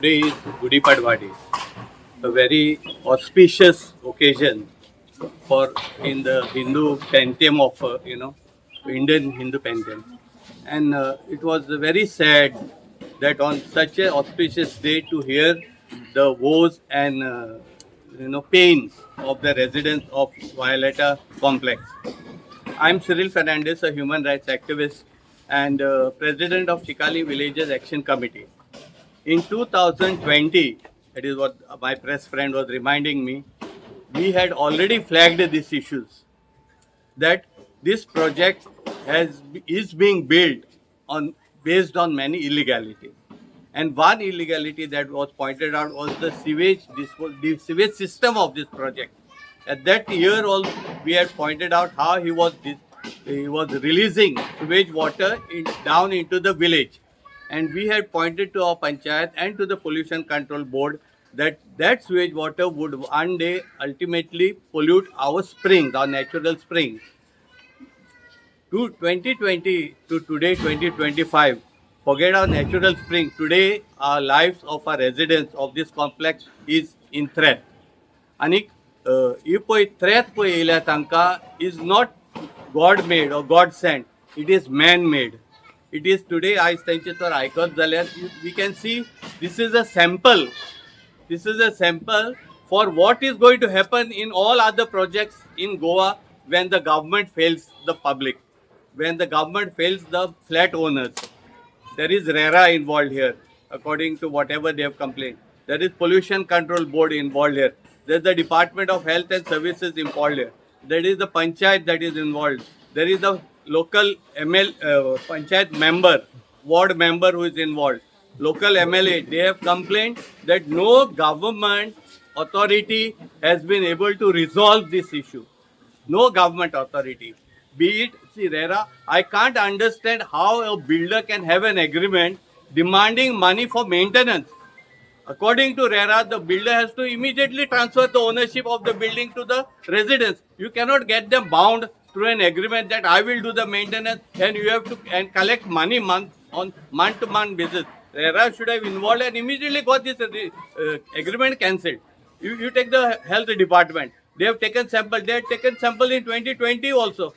Today is Gudi Padwadi, a very auspicious occasion for in the Hindu pantheon of Indian Hindu pantheon, and it was very sad that on such an auspicious day to hear the woes and pains of the residents of Violeta complex. I'm Cyril Fernandez, a human rights activist and president of Chikali Villages Action Committee. In 2020, that is what my press friend was reminding me, we had already flagged these issues that this project is being built on based on many illegalities. And one illegality that was pointed out was the sewage system of this project. At that year, we had pointed out how he was releasing sewage water down into the village, and we had pointed to our panchayat and to the pollution control board that sewage water would one day ultimately pollute our springs, our natural springs. To 2020 to today 2025, forget our natural spring. Today, our lives of our residents of this complex is in threat. आनीक ही पळय threat पळय येयल्या तांकां is not God made or God sent, it is man made. It is today आयज तेंचे तर आयकत जाल्यार we can see this is a sample for what is going to happen in all other projects in Goa when the government fails the public, when the government fails the flat owners. There is RERA involved here, according to whatever they have complained. There is Pollution Control Board involved here. There is the Department of Health and Services involved here. There is the Panchayat that is involved. There is the local Panchayat member, ward member who is involved. Local MLA, they have complained that no government authority has been able to resolve this issue. No government authority. Be it, see, RERA, I can't understand how a builder can have an agreement demanding money for maintenance. According to RERA, the builder has to immediately transfer the ownership of the building to the residents. You cannot get them bound through an agreement that I will do the maintenance and you have to and collect money on month-to-month basis. RERA should have involved and immediately got this agreement cancelled. You take the health department. They have taken sample. They had taken sample in 2020 also.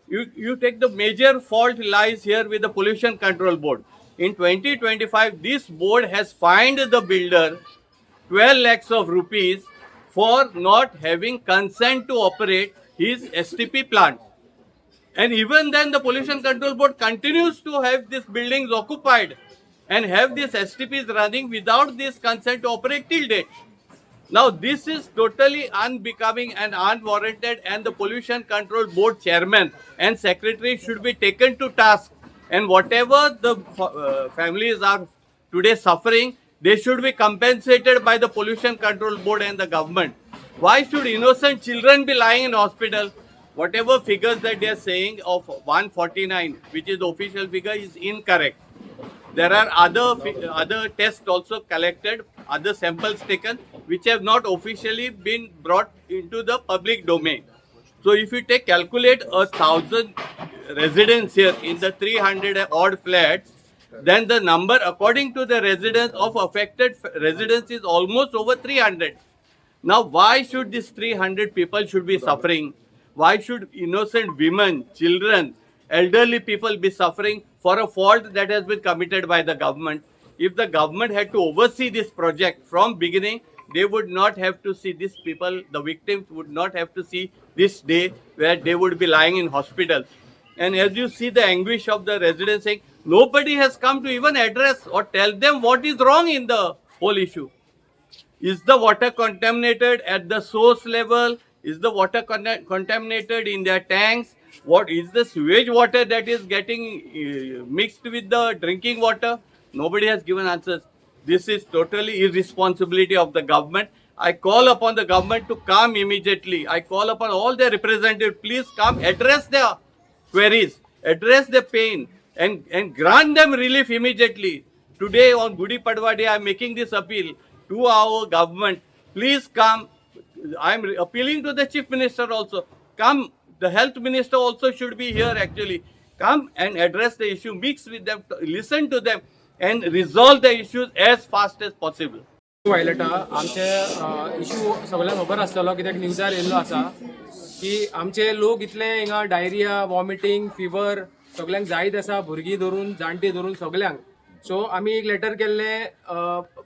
You take the major fault lies here with the pollution control board. In 2025, this board has fined the builder 12 lakhs of rupees for not having consent to operate his STP plant. And even then, the pollution control board continues to have these buildings occupied and have these STPs running without this consent to operate till date. Now, this is totally unbecoming and unwarranted, and the Pollution Control Board chairman and secretary should be taken to task. And whatever the families are today suffering, they should be compensated by the Pollution Control Board and the government. Why should innocent children be lying in hospital? Whatever figures that they are saying of 149, which is the official figure, is incorrect. There are other tests also collected, other samples taken, which have not officially been brought into the public domain. So if you calculate 1,000 residents here in the 300 odd flats, then the number according to the residents of affected residents is almost over 300. Now why should these 300 people should be suffering? Why should innocent women, children, elderly people be suffering for a fault that has been committed by the government? If the government had to oversee this project from beginning, they would not have to see these people, the victims would not have to see this day where they would be lying in hospitals. And as you see the anguish of the residents saying, nobody has come to even address or tell them what is wrong in the whole issue. Is the water contaminated at the source level? Is the water contaminated in their tanks? What is the sewage water that is getting mixed with the drinking water? Nobody has given answers. This is totally irresponsibility of the government. I call upon the government to come immediately. I call upon all their representatives, please come, address their queries, address their pain, and grant them relief immediately. Today on Gudi Padwadi, I am making this appeal to our government. Please come. I am appealing to the Chief Minister also. Come. The Health Minister also should be here actually. Come and address the issue, mix with them, listen to them. and resolve the issues as fast as possible. वायलेटा आमचे issue सगळ्यांक खबर आसतलो कित्याक न्यूजार येयल्लो आसा की आमचे लोक इतले हिंगा डायरिया वॉमिटींग फिवर सगळ्यांक जायत आसा भुरगीं धरून जाणटी धरून सगळ्यांक. सो आमी एक लेटर केल्ले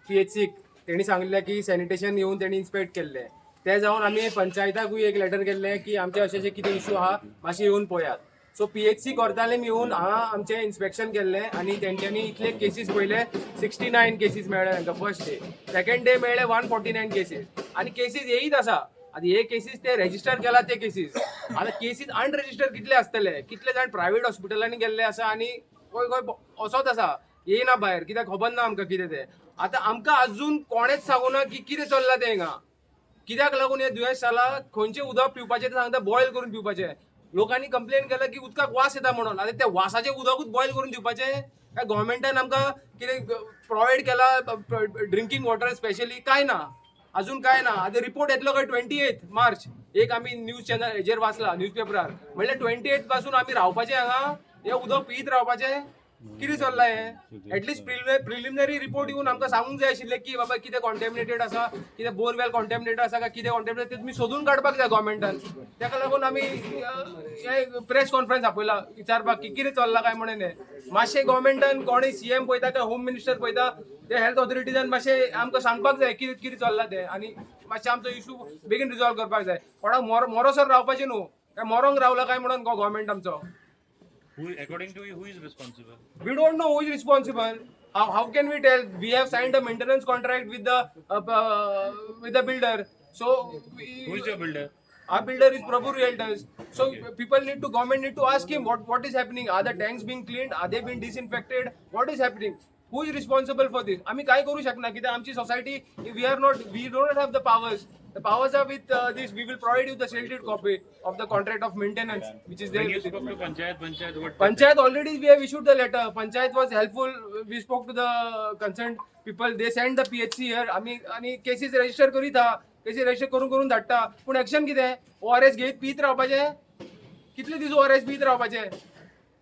PHCक. तेणी सांगिल्लें की सॅनिटेशन येवन तेणी इन्स्पेक्ट केल्लें. ते जावन आमी पंचायताकूय एक लेटर केल्लें की आमचे अशें कितें इशू आहा मातशें येवन पळयात. सो PHC कोर्टालें येवन हांगा आमचें इन्स्पेक्शन केल्लें आनी तेंच्यांनी इतले केसीस पळयले 69 केसीस मेळ्ळे तांकां फर्स्ट डे. सेकंड डे मेळ्ळे 149 केसीस आनी केसीस येयत आसा. आतां हे केसीस ते रेजिस्टर केला ते केसीस. आतां केसीस अनरेजिस्टर कितले आसतले, कितले जाण प्रायव्हेट हॉस्पिटलांनी गेल्ले आसा आनी खंय खंय वचत आसा येयना भायर कित्याक खबर ना आमकां कितें तें. आतां आमकां अजून कोणेच सांगूना की कितें चल्लां तें हिंगा, कित्याक लागून हे दुयेंस जालां, खंयचें उदक पिवपाचें ते सांगता बॉयल करून पिवपाचें. लोकांनी कंप्लेन केला की उदकाक वास येता म्हणून. आतां त्या वासाचें उदकूच बॉयल करून दिवपाचें काय गव्हर्मेंटान आमकां कितें प्रोवायड केला ड्रिंकींग वॉटर स्पेशली काय ना, अजून काय ना. आतां रिपोर्ट येतलो काय 28 मार्च. एक आमी न्यूज चॅनल हेजेर वाचला न्यूज पेपरार म्हणल्यार 28 पासून आमी रावपाचें हांगा हें उदक पियत रावपाचें. कितें चल्लां हें? एटलिस्ट प्रिलिमिनरी रिपोर्ट येवन आमकां सांगूंक जाय आशिल्लें की बाबा कितें कॉन्टॅमिनेटेड आसा, कितें बोरवेल कॉन्टॅमिनेटेड आसा काय कितें कॉन्टॅमिनेटेड तें तुमी सोदून काडपाक जाय गव्हर्मेंटान. ताका लागून आमी प्रेस कॉन्फरन्स आपयला विचारपाक की कितें चल्लां काय म्हणून. हें मातशें गव्हर्मेंटान कोणूय CM पळयता काय होम मिनिस्टर पळयता ते हेल्थ ऑथॉरिटीजान मातशें आमकां सांगपाक जाय कितें कितें चल्लां तें आनी मातशें आमचो इशू बेगीन रिजॉल्व करपाक जाय. कोणाक मोरोसर रावपाचें न्हू काय मरोंक रावला काय म्हणून गव्हर्मेंट आमचो. According to you, who is responsible? We don't know who is responsible. How can we tell? We have signed a maintenance contract with the builder. So Who is your builder? our builder is Prabhu Realtors. So government need to ask him what is happening. Are the tanks being cleaned? Are they being disinfected? What is happening? Who is responsible for this? आम्ही काय करू शकना कित्याक आमची society we don't have the powers. The powers are with this. We will provide you the sealed copy of the contract of maintenance, which is there. When you with spoke it. to Panchayat, what? Panchayat already we have issued the letter. Panchayat was helpful. We spoke to the concerned people. They sent the PHC here. आम्ही आणि cases register करीत आहा. Cases register करून धाडटा. पूण action कितें? ORS घेत पीत रावपाचें. कितले दीस ORS पीत रावपाचें?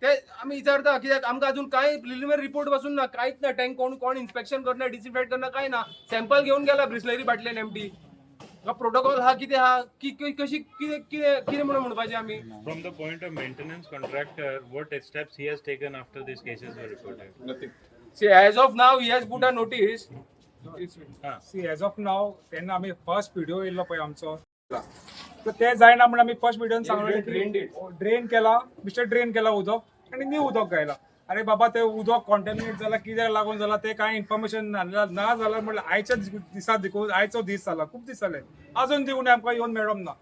ते आम्ही विचारता कित्याक आमकां अजून काय प्रिलिमिनरी रिपोर्ट पासून ना, कांयच ना. टँक कोण इन्स्पेक्शन करना, डिसइन्फेक्ट करना काय ना. सॅम्पल घेऊन गेला ब्रिस्लरी बाटलेन एम्प्टी. प्रोटोकॉल हा कितें हा कशी कितें म्हणून म्हणपाचें आमी. From the point of maintenance contractor, what steps he has taken after these cases were reported? Nothing. See, as of now he has put a notice. See as of now तेन्ना आमी फर्स्ट व्हिडिओ येयल्लो पळय आमचो तर ते जायना म्हणून आमी फर्स्ट व्हिडिओन सांगलें ड्रेन केला मिस्टर ड्रेन केला उदक आनी न्यू उदक घायला. अरे बाबा ते उदक कॉन्टॅमिनेट जाला कित्याक लागून जाला ते कांय इन्फॉर्मेशन ना जाल्यार म्हणल्यार आयच्याच दिसा देखून आयचो दीस जाला खूब दीस जाले अजून दिवन आमकां येवन मेळोंक ना.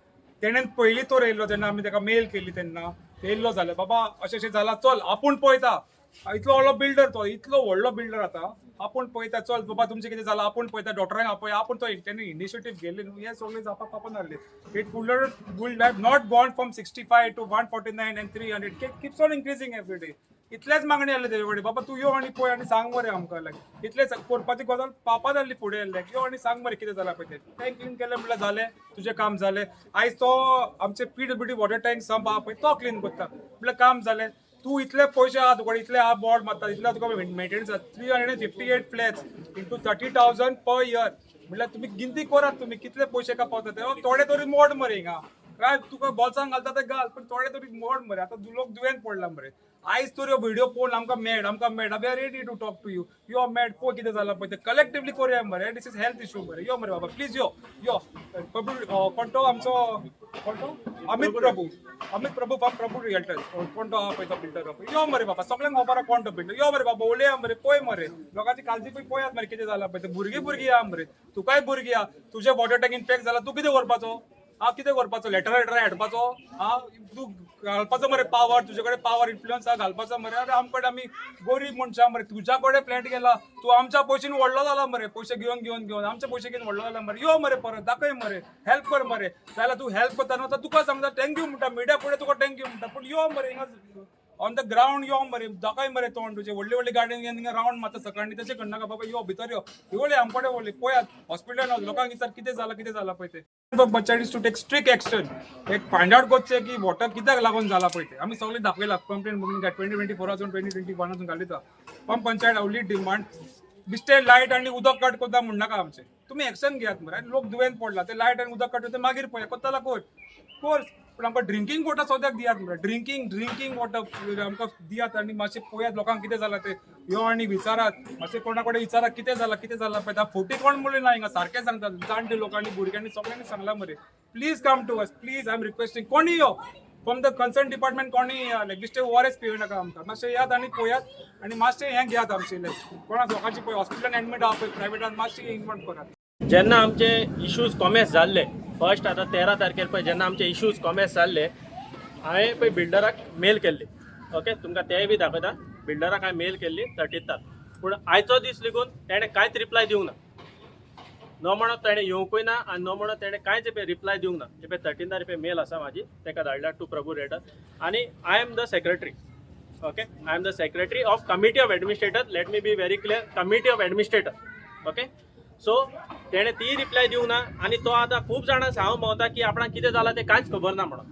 तेणेन पयलीं तो येयल्लो तेन्ना आमी ताका मेल केली तेन्ना येयल्लो जाल्यार बाबा अशें जाला चल आपूण पळयता. इतलो व्हडलो बिल्डर तो इतलो व्हडलो बिल्डर आतां आपूण पळयता चल बाबा तुमचें कितें जालां आपूण पळयता डॉक्टरांक आपय आपूण तो तेणी इनिशिएटीव घेतली न्हू हें सगळें जावपाक पावना नासलें. It would have not gone from 65 to 149 and 300 keeps on increasing every day. इतलेच मागणी आसले तेजे कडेन बाबा तूं यो आनी पळय आनी सांग मरे आमकां लायक इतलेच करपाची गजाल पावपा जाल्ली फुडें लायक यो आनी सांग मरे कितें जालां पळय तें टँक क्लीन केलें म्हणल्यार जालें तुजें काम जालें. आयज तो आमचे PWD वॉटर टँक संप आहा पळय तो क्लीन करता म्हणल्यार काम जालें. तू इतले पयशे आहा तुका इतले आहा बोर्ड मारता इतले तुका maintenance 358 flats into 30,000 per year म्हणल्यार तुमी गिनती करात तुमी कितले पयशे का पावता ते थोडे तरी मोड मरे हिंगा काय तुका बॉल्सांक घालता ते घाल पण थोडे तरी मोड मरे. आतां लोक दुयेंत पडला मरे. आयज तर व्हिडिओ पळोवन आमकां मेड we are ready to talk to you यो मेड पळय कितें जालां पळय तें कलेक्टिवली करुया मरे. दिस इज हेल्थ इशू मरे. यो मरे बाबा प्लीज यो यो कोण तो आमचो कोण तो अमित प्रभू फ्रॉम प्रभू रियल्टर्स कोण तो आहा पळय तो बिल्डर यो मरे बाबा सगळ्यांक खबर आहा कोण तो बिल्डर. यो मरे बाबा उलया मरे पळय मरे लोकांची काळजी पळय पळयात मरे कितें जालां पळय ते भुरगीं आहा मरे तुकाय भुरगीं आहा तुजे वॉटर टँक इन्फेक्ट जाला तूं कितें करपाचो कितें करपाचो लेटर हाडपाचो तूं घालपाचो मरे पावर तुजे कडेन पावर इन्फ्लुअन्स आहा घालपाचो मरे. अरे आमचे कडेन आमी गरीब मनशां मरे तुज्या कडेन फ्लॅट गेला तूं आमच्या पयशेन व्हडलो जाला मरे पयशे घेवन आमचे पयशे घेवन व्हडलो जाला मरे. यो मरे परत दाखय मरे हेल्प कर मरे जाल्यार तूं हेल्प करता न्हू तुका सांगता थँक्यू म्हणटा मिडिया फुडें तुका थँक्यू म्हणटा पूण यो मरे हिंगा ऑन द ग्राउंड यो मरे दाखय मरे तोंड तुझे व्हडली व्हडली गाडीन घेवन थिंगा राउंड मारता सकाळी तशें करनाका बाबा यो भितर यो येवले आमकडे व्हडले पळयात हॉस्पिटलान लोकांक विचार कितें जाला पळय ते बच्चा टू टेक स्ट्रिक्ट एक्शन एक फायंड आउट करचे की वॉटर कित्याक लागून जाला पळय ते आमी सगळे दाखयला कंप्लेंट बघून 2024 2021 घालिता पण पंचायत आवली डिमांड बिस्टे लायट आणि उदक कट करता म्हणनाका आमचे तुम्ही एक्शन घेयात मरे लोक दुयेंत पडला ते लायट आणि उदक कट होते मागीर पळय कोत्ताला कोर्स पण आमकां ड्रिंकींग वॉटर सद्याक दियात मरे ड्रिंकींग वॉटर आमकां दियात आणि मातशें पळयात लोकांक कितें जालां ते यो आणि विचारात मातशें कोणा कडेन विचारात कितें जालां पळय फोटी कोण म्हणले ना हिंगा सारकें सांगतात जाणटे लोकांनी भुरग्यांनी सगळ्यांनी सांगला मरे please come to us please I am requesting कोणी यो फ्रॉम द कन्सर्न डिपार्टमेंट कोणी लायक बिस्टे ओआरएस पिवू नाका आमकां मातशें यात आनी पळयात आनी मातशें हें घेयात आमचें लायक कोणाक लोकांची पळय हॉस्पिटलान एडमीट आहा पळय प्रायवेटान मातशें इन्फॉर्म करात जेन्ना आमचे इश्यूज कॉमेस जाल्ले फर्स्ट आतां 13 तारखेर पळय जेन्ना आमचे इश्यूज कॉमेस जाल्ले हांवें पळय बिल्डराक मेल केल्ली ओके तुमकां तेंय बी दाखयता बिल्डराक हांवें मेल केल्ली 30th पूण आयचो दीस लेगून तेणें कांयच रिप्लाय दिवंक ना नो म्हणत ताणें येवंकूय ना आनी नो म्हणत ताणें कांयच रिप्लाय दिवंक ना हे पळय 13 मेल आसा म्हाजी ताका धाडल्या टू प्रभू रेडर आनी I am the secretary okay I am the secretary of committee of administrator let me be very clear committee of administrator okay so तेणें ती रिप्लाय दिवंक ना आनी तो आतां खूब जाणां सांगूंक भोंवता की आपणाक कितें जालां तें कांयच खबर ना म्हणून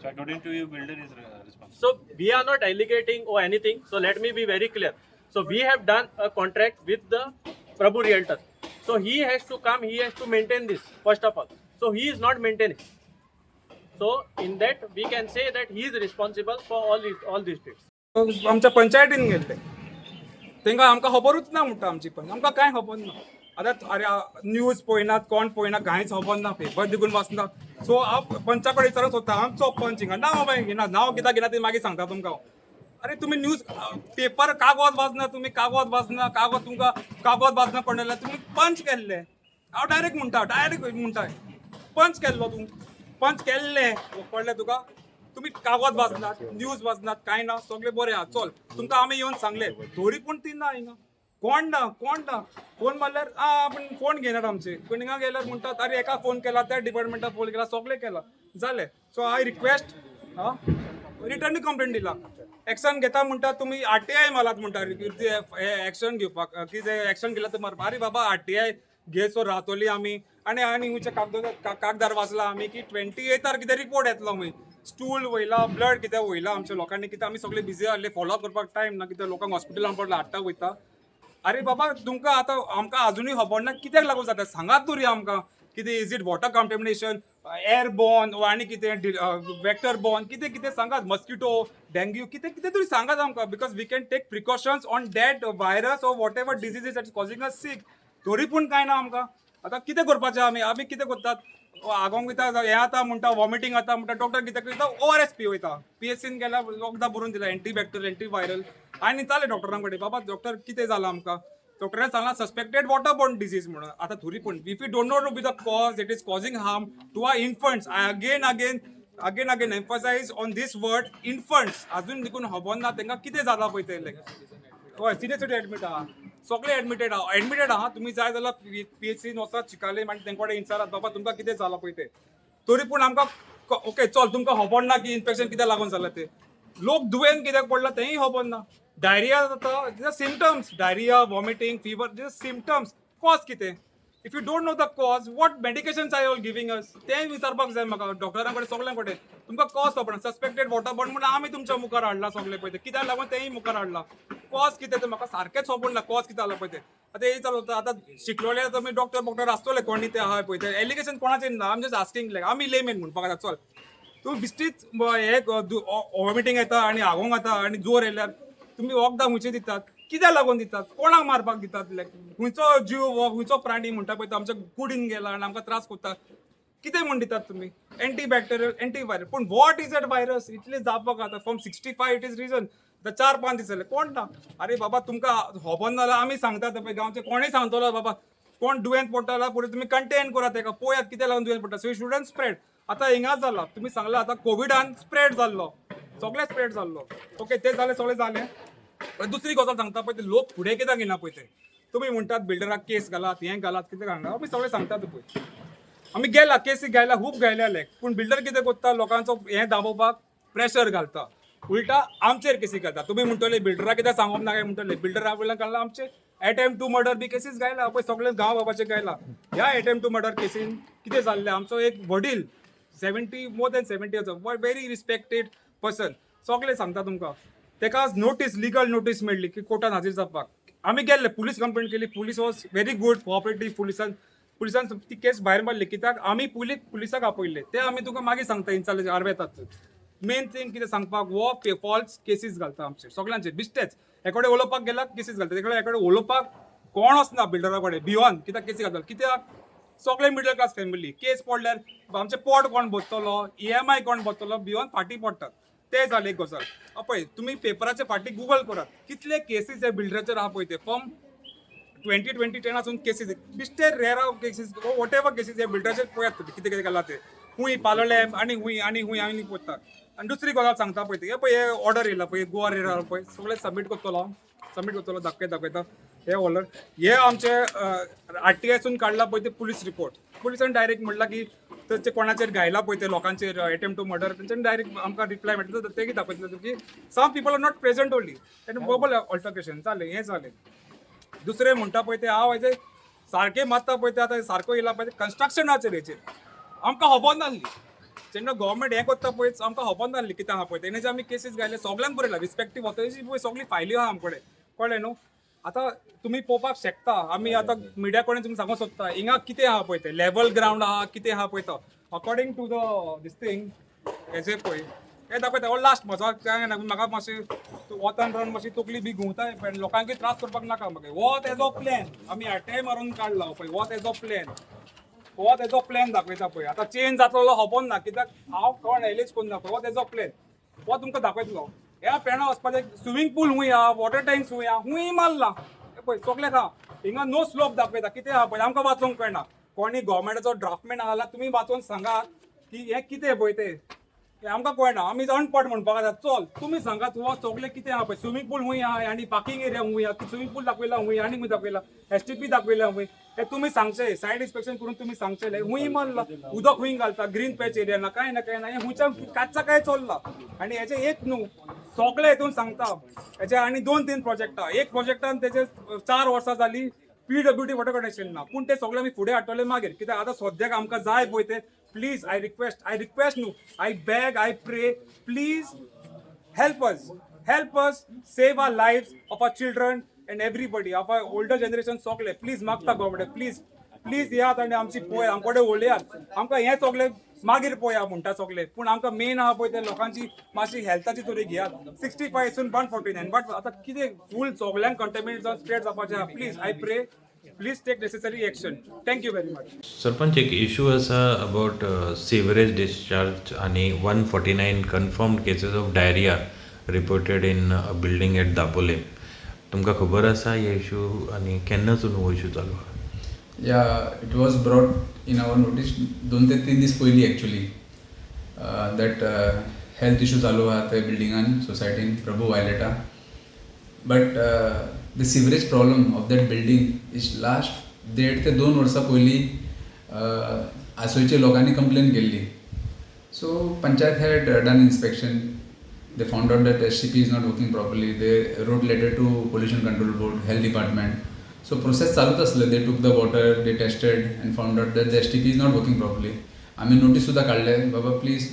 So according to you, builder is responsible. So we are not delegating or anything. So let me be very clear. So we have done a contract with the Prabhu Realtor. So he has to come. He has to maintain this first of all. So he is not maintaining. So in that we can say that he is responsible for all these things. आमच्या पंचायतीन गेले तेंका आमकां खबरूच ना म्हणटा आमची पण आमकां कांय खबर ना आतां अरे न्यूज पळयनात कोण पळयना कांयच खबर ना पेपर देखून वाचना सो हांव पंचा कडेन विचारत होता आमचो पंच हिंगा नांव बाय घेना नांव कित्याक घेना ते मागीर सांगता तुमकां अरे तुम्ही न्यूज पेपर कागद वाचना तुम्ही कागद वाचना तुमकां कागद वाचना पडलें तुम्ही पंच केल्ले हांव डायरेक्ट म्हणटा पंच केल्लो तूं पंच केल्ले पडलें तुका तुम्ही कागद वाचनात न्यूज वाचनात कांय ना सगळे बरें आहा चल तुमकां आमी येवन सांगले तरी पूण ती ना हिंगा कोण ना फोन मारल्यार आपण फोन घेणार आमचे पण हिंगा गेल्यार म्हणटात अरे एका फोन केला त्या डिपार्टमेंटाक फोन केला सगळे केला जालें so I request return complaint दिला एक्शन घेता म्हणटा तुम्ही आरटीआय मालात म्हणटा एक्शन घेवपाक कितें एक्शन केला तर मारपा अरे बाबा आरटीआय घे सो रावतली आमी आनी हुंचे कागदार वाचला आमी की 28 कितें रिपोर्ट येतलो खंय स्टूल वयला ब्लड कितें वयला आमच्या लोकांनी कितें आमी सगळे बिजी आसले फॉलो करपाक टायम ना कितें लोकांक हॉस्पिटलान पडला हाडटा वयता अरे बाबा तुमकां आतां आमकां आजुनूय खबर ना कित्याक लागून जाता सांगात तरी आमकां कितें is it water contamination air born आनी कितें वेक्टर बॉर्न कितें सांगात मस्किटो डेंग्यू कितें तरी सांगात आमकां because we can take precautions on that virus or whatever diseases that is causing us sick तरी पूण कांय ना आमकां आतां कितें करपाचें आमी कितें करतात आगोंक वयता हें जाता म्हणटा वॉमिटींग जाता म्हणटा डॉक्टर कितें करता ORS पी वयता PHCन गेल्यार वखदां बरोवन दिला एंटीबॅक्टेरियल एंटीवायरल आनी जालें डॉक्टरां कडेन बाबा डॉक्टर कितें जालां आमकां डॉक्टरान सांगलां सस्पेक्टेड वॉटर बॉर्न डिजीज म्हणून आतां थोडी पूण if you don't know the cause it is causing harm to our infants I again emphasise on this word infants अजून देखून खबर ना तांकां कितें जालां पळय तें हय सिरियसली एडमीट आहा सगळे एडमिटेड आहा तुम्ही जाय जाल्यार PHCन वचात चिकाले आनी तेंचे कडेन विचारात बाबा तुमकां कितें जालां पळय तें तरी पूण आमकां ओके चल तुमकां खबर ना की इन्फेक्शन कित्याक लागून जालां तें लोक दुयेंत कित्याक पडला तेंय खबर ना डायरिया जाता symptoms diarrhoea vomiting fever symptoms cause कितें if you don't know the cause what medications are you giving us तें विचारपाक जाय म्हाका डॉक्टरां कडेन सगळ्यां कडेन तुमकां कॉज खबर ना सस्पेक्टेड वॉटर बॉर्न म्हणून आमी तुमच्या मुखार हाडला सगळे पळय तें कित्याक लागून तेंय मुखार हाडला कॉज कितें तें म्हाका सारकेंच खबर ना कॉज कितें जालो पळय तें आतां हें चालू आतां शिकलोले तुमी डॉक्टर आसतले कोणी ते आहा पळय ते एलिगेशन कोणाचेर ना आम जस्ट आस्किंग लायक आमी लेमेन म्हणपाक जाता चल तूं बिश्टीच हे वॉमिटींग येता आनी आगोंक येता आनी जोर येयल्यार तुमी वखदां हुंयचे दितात कित्याक लागून दितात कोणाक मारपाक दितात लायक हुंयचो जीव हुंयचो प्राणी म्हणटा पळय तो आमच्या कुडीन गेला आनी आमकां त्रास करता कितें म्हण दितात तुमी एंटीबॅक्टेरियल एंटीवायरल पूण वॉट इज दॅट व्हायरस इतलें जावपाक आतां फ्रॉम 65 इट इज रिजन 4-5 दीस जाले कोण ना अरे बाबा तुमकां खबर ना जाल्यार आमी सांगतात पळय गांवचे कोणूय सांगतलो बाबा कोण दुयेंत पडटा जाल्यार पुढे तुमी कंटेन करात ताका पळयात कितें लागून दुयेंत पडटा सो यू शुडंट स्प्रेड आतां हिंगाच जाला तुमी सांगला आतां कोविडान स्प्रेड जाल्लो सगळे स्प्रेड जाल्लो ओके ते जालें सगळें जालें दुसरी गजाल सांगता पळय ते लोक फुडें कित्याक येना पळय ते तुमी म्हणटात बिल्डराक केस घालात हें घालात कितें घालना आमी सगळें सांगतात पळय आमी गेला केसी घायला खूब घायल्या लायक पूण बिल्डर कितें करता लोकांचो हें दाबोवपाक प्रेशर घालता उलटा आमचेर केसी घालता. तुम्ही म्हणटले बिल्डरा कित्याक सांगप ना काय म्हणटले, बिल्डरा कडल्यान काडला आमचे अटेम्प्ट टू मर्डर बी केसीस गायला पळय, सगळे गांव बाबाचे गायला. ह्या अटेम्प्ट टू मर्डर केसीन कितें जाल्लें, आमचो एक वडील 70 more than 70 years but very respected person, सगळे सांगता तुमकां, तेका नोटीस लिगल नोटीस मेळ्ळी की कोर्टान हाजीर जावपाक. आमी गेल्ले, पुलीस कंप्लेंट केली, police was very good cooperative. पुलिसान ती केस भायर मारली, कित्याक आमी पुलिसाक आपयल्ले ते आमी तुका मागीर सांगता इन्चार्ज आर्व येतात. मेन थिंग कितें सांगपाक, वो फॉल्स केसीस घालता आमचे सगळ्यांचे बिश्टेच. एकोडे उलोवपाक गेला केसीस घालता, एकोडे उलोवपाक कोण वचना बिल्डरा कडेन बियॉन कित्याक केसी घालता. कित्याक सगळे मिडल क्लास फॅमिली, केस पडल्यार आमचे पोट कोण भरतलो, EMI कोण भरतलो, बियॉन फाटी पडटात. ते जाले एक गजाल. पळय तुमी पेपराचे फाटी गुगल करात, कितले केसीस हे बिल्डराचेर आहा पळय ते फ्रॉम 2010 आसून केसीस, बिश्टे rare cases whatever cases हे बिल्डराचेर पळयात तुमी कितें कितें केला ते. हुंय पालोले आनी हुंय आनी पडटा. आनी दुसरी गजाल सांगता पळय ते, पळय हे ऑर्डर येयला पळय, गोवा रेरा पळय, सगळे सबमीट करतलो दाखयता हे ऑर्डर. हे आमचे RTIसून काडला पळय ते पुलीस रिपोर्ट. पुलिसान डायरेक्ट म्हणला की ते कोणाचेर घायला पळय ते लोकांचेर अटेम्प्ट टू मर्डर, तेंच्यानी डायरेक्ट आमकां रिप्लाय मेळटा ते दाखयतले की some people are not present only and verbal altercation जालें, हें जालें. दुसरें म्हणटा पळय ते हांव हेजे सारकें मारता पळय ते आतां सारको येयला पळय कन्स्ट्रक्शनाचेर हेचेर आमकां खबर नासली. जेन्ना गव्हर्मेंट हें करता पळय आमकां खबर नासली कितें आहा पळय, तेणें जे आमी केसीस घायले सगळ्यांक बरयला, रिस्पेक्टीव ऑथॉरिटी पळय सगळी फायली आहा आमकडे, कळ्ळें न्हू. आतां तुमी पळोवपाक शकता, आमी आतां मिडिया कडेन तुमी सांगूंक सोदता हिंगा कितें आहा पळय ते लेवल ग्रावंड आहा, कितें आहा पळय तो according to the these thing हेजे पळय हे दाखयता. हो लास्ट म्हजो म्हाका मातशें वतान रावन मातशी तकली बी घुंवता, पण लोकांकूय त्रास करपाक नाका म्हाका. हो तेजो प्लॅन आमी आरटीआय मारून काडला पळय, हो तेजो प्लॅन दाखयता पळय. आतां चेंज जातलो खबर ना, कित्याक हांव कोण एलेज करना पळय. हो तेजो प्लॅन हो तुमकां दाखयतलो. ह्या पेणा वचपाचें स्विमींग पूल हुंय आहा, वॉटर टँक्स हुंय आहा, हुंय मारला पळय सगळे आहा. हिंगा नो स्लोप दाखयता, कितें आहा पळय आमकां वाचोवंक कळना. कोणी गव्हर्मेंटाचो ड्राफ्टमॅन आहा जाल्यार तुमी वाचून सांगात की हें कितें पळय ते आमकां कळना. आमी अनपड म्हणपाक जाता. चल तुमी सांगात हो सगळे कितें आहा पळय. स्विमींग पूल हुंय आहा आनी पार्किंग एरिया हुंय आहा, स्विमींग पूल दाखयला हुंय आनी हुंय दाखयला, STP दाखयला हुंय. हे तुमी सांगचे, सायड इन्स्पेक्शन करून तुमी सांगचेले हुंय मारला, उदक हुंय घालता, ग्रीन पॅच एरिया ना काय ना हे हुंयच्या काचचा काय चल्ला. आनी हेचे एक न्हू सगळे हितून सांगता हेचे आनी 2-3 प्रोजेक्टां. एक प्रोजेक्टान तेचे 4 वर्सां जाली PWD वॉटर कनेक्शन ना, पूण ते सगळे आमी फुडें हाडटले मागीर. कित्याक आतां सद्याक आमकां जाय पळय ते. प्लीज आय रिक्वेस्ट न्हू, I bag, I pray, please help us save our lives of our children and everybody, of our older generation सगळे. प्लीज मागता गव्हर्मेंट, प्लीज येयात आनी आमची पळय आमकडे उलयात. आमकां हें सगळे मागीर पळया म्हणटा सगळे, पूण आमकां मेन आहा पळय ते लोकांची मातशी हेल्थाची तरी घेयात. 65 सून 149 बट आतां कितें फूल सगळ्यांक कंटेमिनेट जावन स्प्रेड जावपाचें आहा. Please I pray, please take necessary action. Thank you very much. Sarpanch एक इशू आसा अबाउट सीवरेज डिस्चार्ज आणि 149 confirmed cases of diarrhoea reported in building at Dapole. तुमकां खबर आसा हे इशू आणि केन्नासून हो इशू चालू आहा? It was brought in our notice 2 ते 3 दीस पयलीं एक्चुली दॅट हेल्थ इशू चालू आहा ते बिल्डिंगान सोसायटीन Prabhu Violeta. But the sewerage problem of that building is last 1.5 ते 2 वर्सां पयलीं आसोयच्या लोकांनी कंप्लेन केल्ली. So panchayat had done inspection. They found out that STP is not working properly. They wrote letter to Pollution Control Board, Health Department. So process चालूच असले. They took the water, they tested and found out that the STP is not working properly. आम्ही notice सुद्धा काढले, बाबा please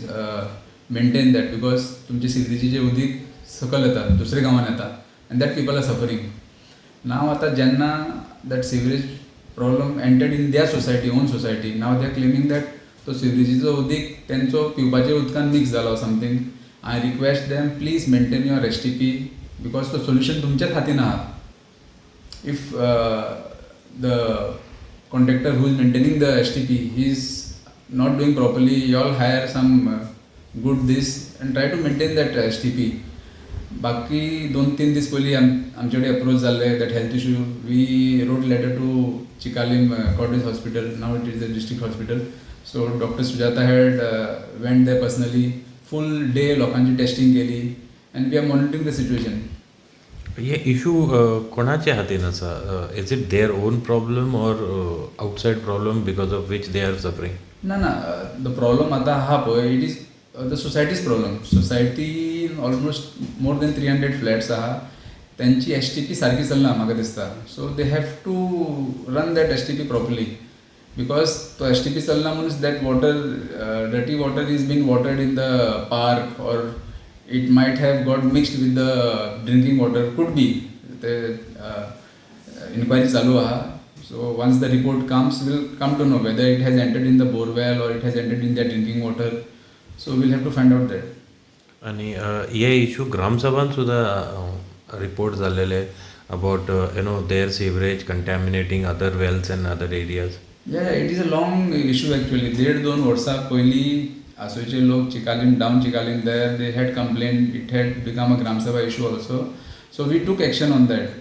maintain that, because तुमचे सिवरेजीचे उदीक सकल येतात, दुसरे गांवान येतात and that people R suffering. नाव आता जेन्ना that sewerage problem entered in their society, on society, now they are claiming that तो सिवरेजीचो उदीक तेंचो पिवपाच्या उदकान मिक्स जाला something. I request them, please maintain your STP because the solution तुमच्याच हातीन आहा. If the contractor who is maintaining the STP, he is not doing properly, you all hire some good this and try to maintain that STP. बाकी 2-3 दीस पयलीं आमचे कडेन approach जाल्ले that health issue. We wrote letter to Chikalim Cottage Hospital, now it is the district hospital. So Dr. Sujata had went there personally. Full day लोकांची testing केली and we are monitoring the situation. हे issue कोणाच्या हातीन आसा? Is it their own problem or outside problem because of which they are suffering? ना the problem आतां आहा पळय, it is the society's problem. सोसायटीन ऑलमोस्ट मोर देन 300 फ्लॅट्स आहा त्यांची STP सारखी चलना म्हाका दिसता. So they have to run that STP properly because तो STP चलना म्हणून that water dirty water is been watered in the park or it might have got mixed with the drinking water could be. ते enquiry चालू आहा. So once the report comes, we'll come to know whether it has entered in the borewell or it has entered in their drinking water. So we'll have to find out that. आणि हे issue ग्रामसभान सुद्धा report झालेले about their sewerage contaminating other wells and other areas. Yeah, it is a long issue actually. 1.5-2 वर्सां पयलीं आसोचे लोक Chicalim down Chicalim there they had complained. It had become a Gram Sabha issue also. So we took action on that.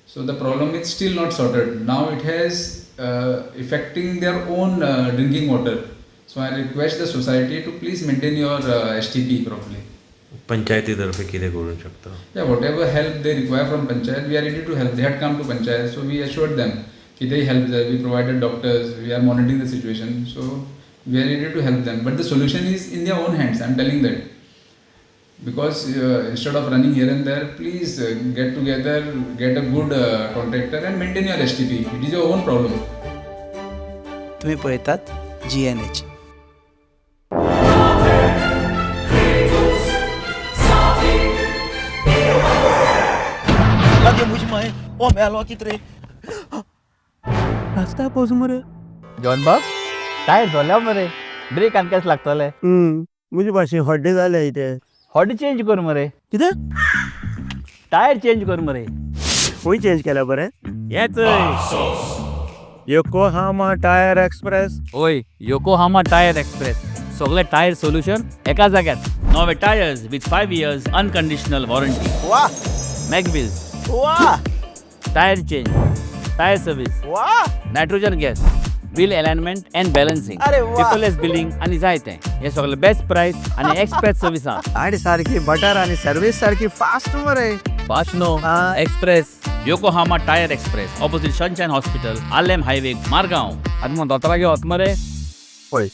So the problem is still not sorted. Now it has affecting their own drinking water. So I request the society to please maintain your STP properly. पंचायतीतर्फे कितें करू शकता? Yeah, whatever help they require from Panchayat, we are ready to help. They had come to Panchayat, so we assured them that they help them. We provided doctors, we are monitoring the situation. So we are ready to help them. But the solution is in their own hands, I am telling that. Because instead of running here and there, please get together, get a good contractor and maintain your STP. It is your own problem. तुम्ही पळयतात GNH. John बाब tyre झाल्या मरे break आनी केस लागतले. मुझे भाशेन हड्डे जाले इथे. हॉडी चेंज कर मरे. कितें टायर चेंज कर मरे. खंय चेंज केल्या बरें? येच योकोहामा टायर एक्सप्रेस. ओय योकोहामा टायर एक्सप्रेस सगळे टायर सोल्युशन एका जाग्यार. नवे tyres with 5 years unconditional warranty. वाह मॅकबिल्स वाह टायर चेंज टायर सर्विस वाह. Nitrogen gas bill alignment and balancing अरे वा. पेपरलेस बिलिंग आनी जायते हे सगळे बेस्ट प्राइस आनी एक्सप्रेस सर्विस आहा. गाडी सारखी बटर आणि सर्विस सारखी फास्ट मरे. Fast no express Yokohama tyre express opposite Sunshine Hospital Alem highway Margao. आनी मग दोतोरागे वच मरे. पळय